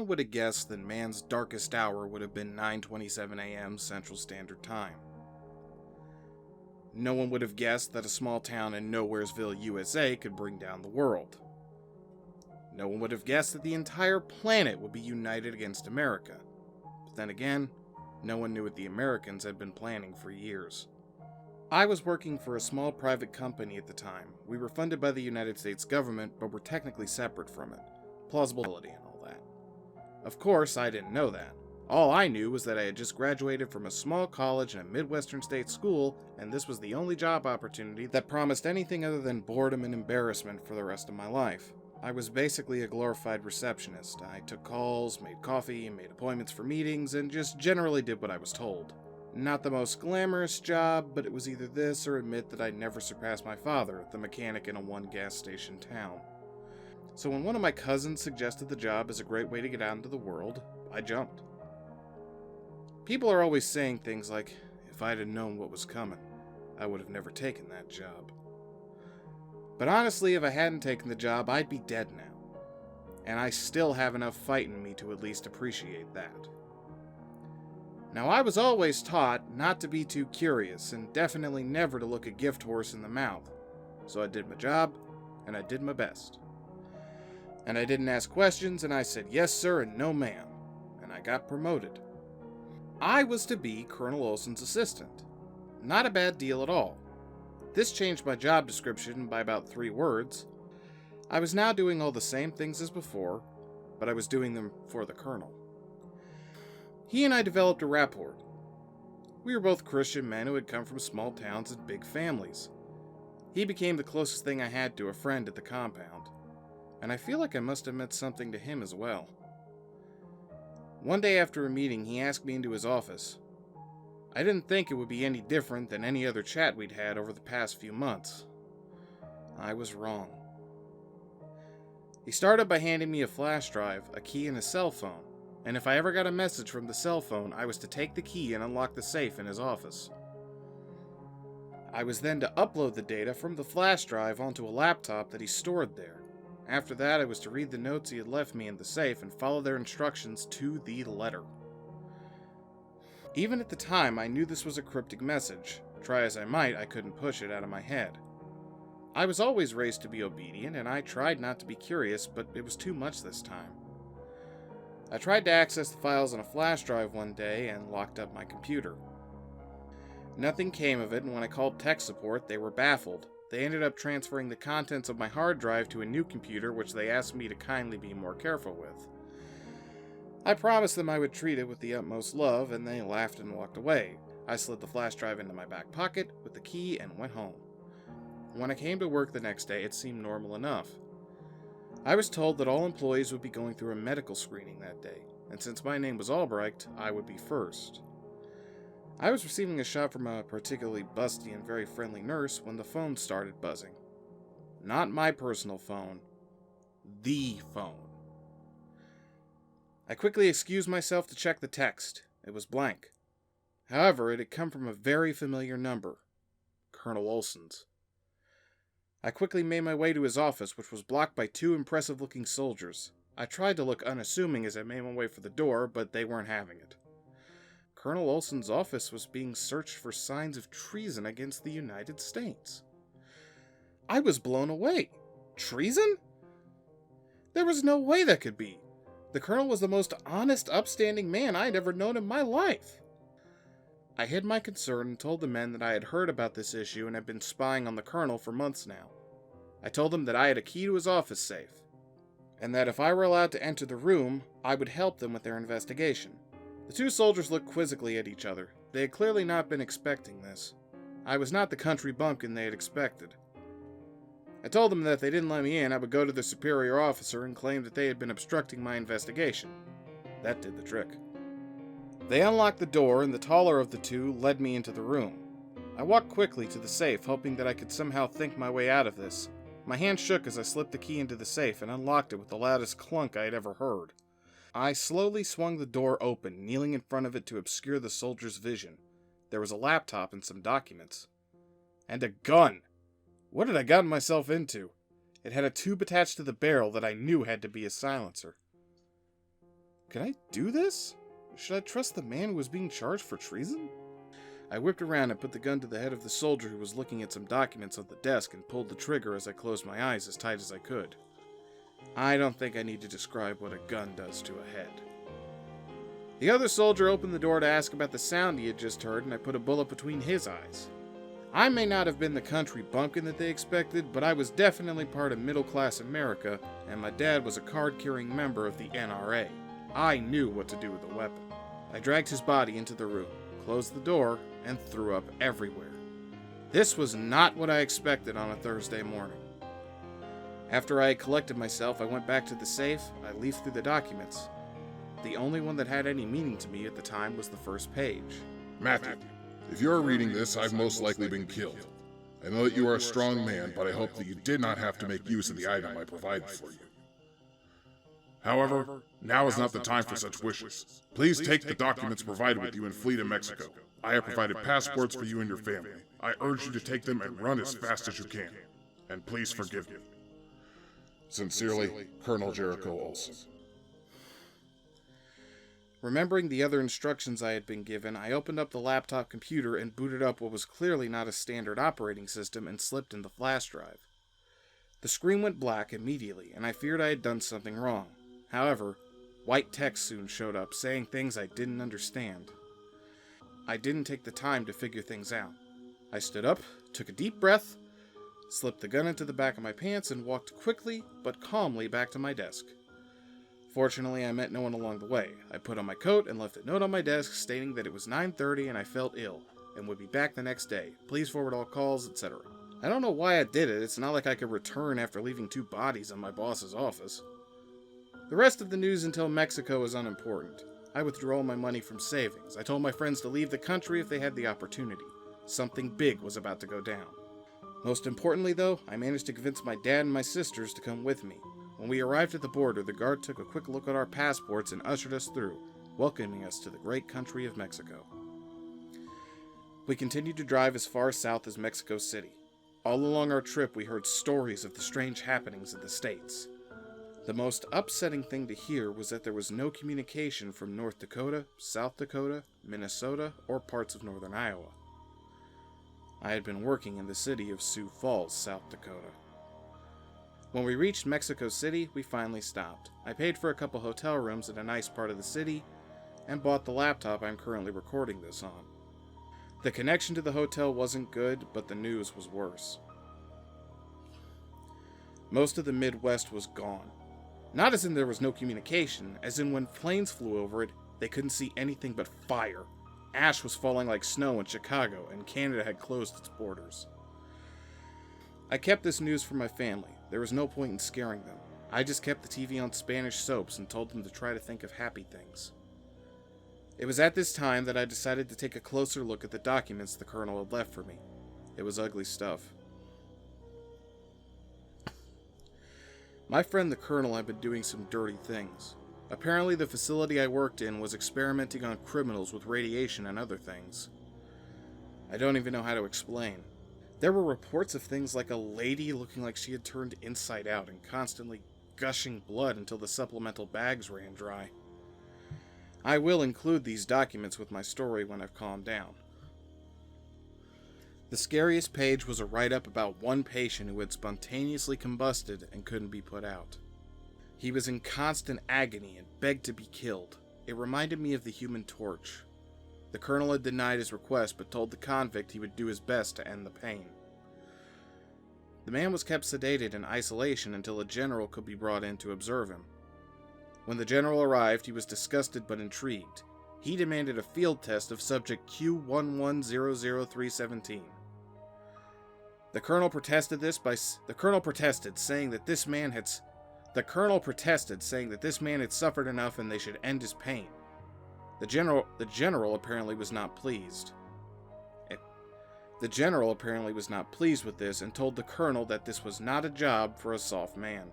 would have guessed that man's darkest hour would have been 9:27 a.m. Central Standard Time. No one would have guessed that a small town in Nowheresville, USA could bring down the world. No one would have guessed that the entire planet would be united against America. But then again, no one knew what the Americans had been planning for years. I was working for a small private company at the time. We were funded by the United States government, but were technically separate from it. Plausibility and all that. Of course, I didn't know that. All I knew was that I had just graduated from a small college in a Midwestern state school, and this was the only job opportunity that promised anything other than boredom and embarrassment for the rest of my life. I was basically a glorified receptionist. I took calls, made coffee, made appointments for meetings, and just generally did what I was told. Not the most glamorous job, but it was either this or admit that I'd never surpassed my father, the mechanic in a one-gas station town. So when one of my cousins suggested the job as a great way to get out into the world, I jumped. People are always saying things like, if I'd have known what was coming, I would have never taken that job. But honestly, if I hadn't taken the job, I'd be dead now. And I still have enough fight in me to at least appreciate that. Now, I was always taught not to be too curious, and definitely never to look a gift horse in the mouth. So I did my job, and I did my best. And I didn't ask questions, and I said yes sir and no ma'am. And I got promoted. I was to be Colonel Olson's assistant. Not a bad deal at all. This changed my job description by about 3 words. I was now doing all the same things as before, but I was doing them for the Colonel. He and I developed a rapport. We were both Christian men who had come from small towns and big families. He became the closest thing I had to a friend at the compound, and I feel like I must have meant something to him as well. One day after a meeting, he asked me into his office. I didn't think it would be any different than any other chat we'd had over the past few months. I was wrong. He started by handing me a flash drive, a key, and a cell phone, and if I ever got a message from the cell phone, I was to take the key and unlock the safe in his office. I was then to upload the data from the flash drive onto a laptop that he stored there. After that, I was to read the notes he had left me in the safe and follow their instructions to the letter. Even at the time, I knew this was a cryptic message. Try as I might, I couldn't push it out of my head. I was always raised to be obedient, and I tried not to be curious, but it was too much this time. I tried to access the files on a flash drive one day and locked up my computer. Nothing came of it, and when I called tech support, they were baffled. They ended up transferring the contents of my hard drive to a new computer, which they asked me to kindly be more careful with. I promised them I would treat it with the utmost love, and they laughed and walked away. I slid the flash drive into my back pocket with the key and went home. When I came to work the next day, it seemed normal enough. I was told that all employees would be going through a medical screening that day, and since my name was Albrecht, I would be first. I was receiving a shot from a particularly busty and very friendly nurse when the phone started buzzing. Not my personal phone. The phone. I quickly excused myself to check the text. It was blank. However, it had come from a very familiar number. Colonel Olson's. I quickly made my way to his office, which was blocked by 2 impressive-looking soldiers. I tried to look unassuming as I made my way for the door, but they weren't having it. Colonel Olson's office was being searched for signs of treason against the United States. I was blown away. Treason? There was no way that could be. The Colonel was the most honest, upstanding man I'd ever known in my life. I hid my concern and told the men that I had heard about this issue and had been spying on the Colonel for months now. I told them that I had a key to his office safe, and that if I were allowed to enter the room, I would help them with their investigation. The 2 soldiers looked quizzically at each other. They had clearly not been expecting this. I was not the country bumpkin they had expected. I told them that if they didn't let me in, I would go to the superior officer and claim that they had been obstructing my investigation. That did the trick. They unlocked the door, and the taller of the 2 led me into the room. I walked quickly to the safe, hoping that I could somehow think my way out of this. My hand shook as I slipped the key into the safe and unlocked it with the loudest clunk I had ever heard. I slowly swung the door open, kneeling in front of it to obscure the soldier's vision. There was a laptop and some documents. And a gun! What had I gotten myself into? It had a tube attached to the barrel that I knew had to be a silencer. Can I do this? Should I trust the man who was being charged for treason? I whipped around and put the gun to the head of the soldier who was looking at some documents on the desk and pulled the trigger as I closed my eyes as tight as I could. I don't think I need to describe what a gun does to a head. The other soldier opened the door to ask about the sound he had just heard, and I put a bullet between his eyes. I may not have been the country bumpkin that they expected, but I was definitely part of middle-class America, and my dad was a card-carrying member of the NRA. I knew what to do with a weapon. I dragged his body into the room, closed the door, and threw up everywhere. This was not what I expected on a Thursday morning. After I had collected myself, I went back to the safe. I leafed through the documents. The only one that had any meaning to me at the time was the first page. Matthew, if you are reading this, I've most likely been killed. I know that you are a strong man, but I hope that you did not have to make use of the item I provided for you. However, now is not the time for such wishes. Please take the documents provided with you and flee to Mexico. I have provided passports for you and your family. I urge you to take them and run as fast as you can. And please forgive me. Sincerely, Colonel Jericho Olson. Remembering the other instructions I had been given, I opened up the laptop computer and booted up what was clearly not a standard operating system and slipped in the flash drive. The screen went black immediately, and I feared I had done something wrong. However, white text soon showed up saying things I didn't understand. I didn't take the time to figure things out. I stood up, took a deep breath, slipped the gun into the back of my pants, and walked quickly but calmly back to my desk. Fortunately, I met no one along the way. I put on my coat and left a note on my desk stating that it was 9:30 and I felt ill, and would be back the next day. Please forward all calls, etc. I don't know why I did it. It's not like I could return after leaving 2 bodies in my boss's office. The rest of the news until Mexico is unimportant. I withdrew all my money from savings. I told my friends to leave the country if they had the opportunity. Something big was about to go down. Most importantly, though, I managed to convince my dad and my sisters to come with me. When we arrived at the border, the guard took a quick look at our passports and ushered us through, welcoming us to the great country of Mexico. We continued to drive as far south as Mexico City. All along our trip, we heard stories of the strange happenings in the States. The most upsetting thing to hear was that there was no communication from North Dakota, South Dakota, Minnesota, or parts of northern Iowa. I had been working in the city of Sioux Falls, South Dakota. When we reached Mexico City, we finally stopped. I paid for a couple hotel rooms in a nice part of the city, and bought the laptop I'm currently recording this on. The connection to the hotel wasn't good, but the news was worse. Most of the Midwest was gone. Not as in there was no communication, as in when planes flew over it, they couldn't see anything but fire. Ash was falling like snow in Chicago, and Canada had closed its borders. I kept this news from my family. There was no point in scaring them. I just kept the TV on Spanish soaps and told them to try to think of happy things. It was at this time that I decided to take a closer look at the documents the colonel had left for me. It was ugly stuff. My friend the colonel had been doing some dirty things. Apparently the facility I worked in was experimenting on criminals with radiation and other things. I don't even know how to explain. There were reports of things like a lady looking like she had turned inside out and constantly gushing blood until the supplemental bags ran dry. I will include these documents with my story when I've calmed down. The scariest page was a write-up about one patient who had spontaneously combusted and couldn't be put out. He was in constant agony and begged to be killed. It reminded me of the Human Torch. The colonel had denied his request, but told the convict he would do his best to end the pain. The man was kept sedated in isolation until a general could be brought in to observe him. When the general arrived, he was disgusted but intrigued. He demanded a field test of subject Q1100317. The colonel protested, saying that this man had suffered enough and they should end his pain. The general apparently was not pleased. The general apparently was not pleased with this and told the colonel that this was not a job for a soft man.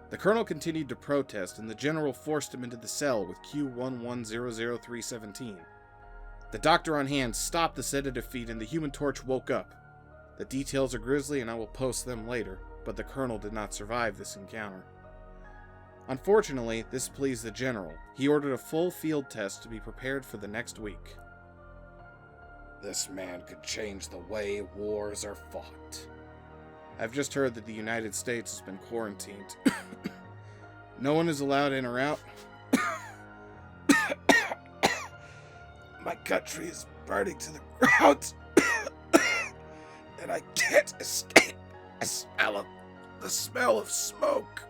The colonel continued to protest, and the general forced him into the cell with Q1100317. The doctor on hand stopped the sedative feed, and the Human Torch woke up. The details are grisly, and I will post them later, but the colonel did not survive this encounter. Unfortunately, this pleased the general. He ordered a full field test to be prepared for the next week. This man could change the way wars are fought. I've just heard that the United States has been quarantined. No one is allowed in or out. My country is burning to the ground. And I can't escape the smell of smoke.